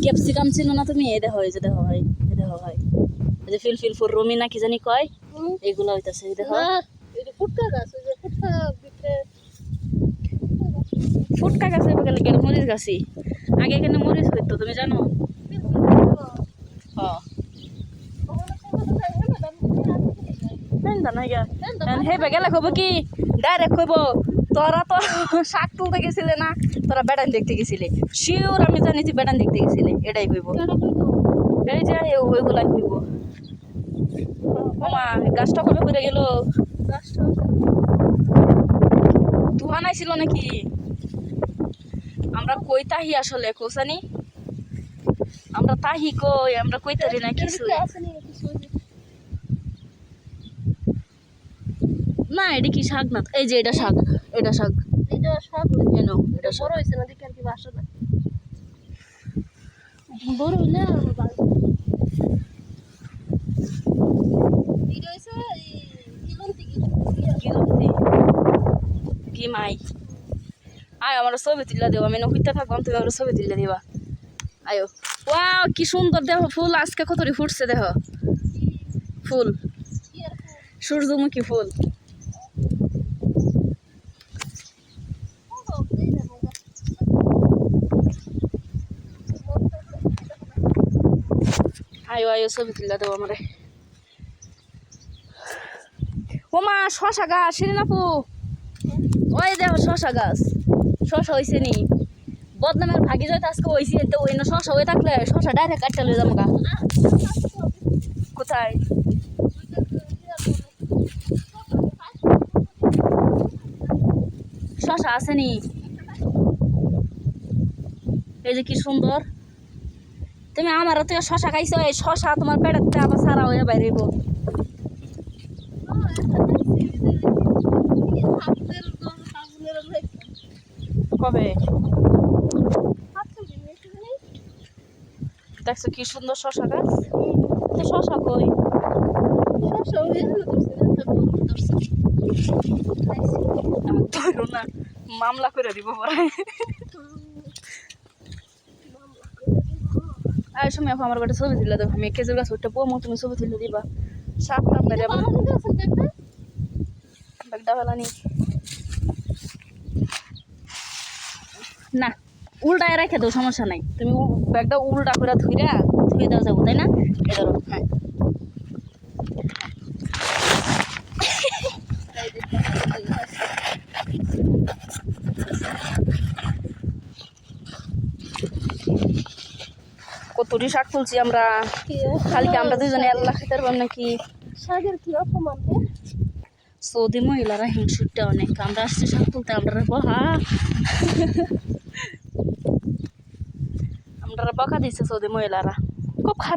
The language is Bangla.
ক্যাপসিকাম ছিল না তুমি? এই দেখো, এই যে দেখো ভাই, এই দেখো ভাই, এই যে ফিল ফর রুমি না কি জানি কয়, এগুলো হইতাছে। এই দেখো ফুটকা গাছ হইবে গেলে কেন মরিচ গাছি। আগে এখানে মরিচ হইতো, তুমি জানো? হেবে গেলে কব কি ডাইরেক্ট কইব তোরা তো শাক তুলতে গেছিলে না, তোরা বেড়ান দেখতে গেছিলে। শিওর আমি জানি তুই বেড়ান দেখতে গেছিলে, এটাই কইব। এই যে ওইগুলাই কইব। মামা গাছটা কবে করে গেল? তুহা নাই ছিল নাকি? আমরা কই তাহি আসলে কোসানি, আমরা তাহি কই, আমরা কই তারি না কিছু না। এটা কি শাক না? এই যে এটা শাক, এটা শাক, এটা শাক কেন? এটা বড় হইছে না দেখি আর কি বাসা না বড় হইলে কি মাই আয় আমার ছবি তুলে দেবো। আমি নহিতে থাকবো, তুমি আমার ছবি তুলে দিবা। আয়ো, ওয়াও কি সুন্দর দেখো ফুল আজকে কতটি ফুটছে। দেখো ফুল, সূর্যমুখী ফুল। আয়ো আয়ো ছবি তুলে দেবো আমারে। ও মা শশা গাছ শিরিনাপু, ওই দেখো শশা গাছ, শশা হয়েছে নি? বদনামের ভাগি যাইতে আজকে হয়েছে তো, ওই না শশা হয়ে থাকলে শশা ডাইরেক্ট কাটতে লয়ে যাবো গা। কোথায়? শশা আছে নি? এই যে কি সুন্দর। তুমি আমারও তো শশা খাইছো, এই শশা তোমার পেটের আবার সারা হয়ে বাইরেব। কবে দেখছো কি সুন্দর শশা গাছ? তো শশা কই? না মামলা করে দিব পরে। আর সময় আমার একটা ছবি তুলে দেবো। আমি খেজুর গাছ ওইটা বমো, তুমি ছবি তুলে দিবা। সাপ না পেরে ব্যাগটা ফেলা নি না, উল্টায় রেখে দাও, সমস্যা নাই। তুমি ব্যাগটা উল্টা করে ধুয়ে দেওয়া যাবো, তাই না? এদারো হ্যাঁ কতটি শাক তুলছি আমরা, কালকে আমরা দুজনে আল্লাহ খেতে পারবো নাকি? শাকের কি অপমান! সৌদি মহিলারা হিংসুটটা অনেক। আমরা আসছি শাক তুলতে, আমরা বকা দিচ্ছে সৌদি মহিলারা, খুব খারাপ।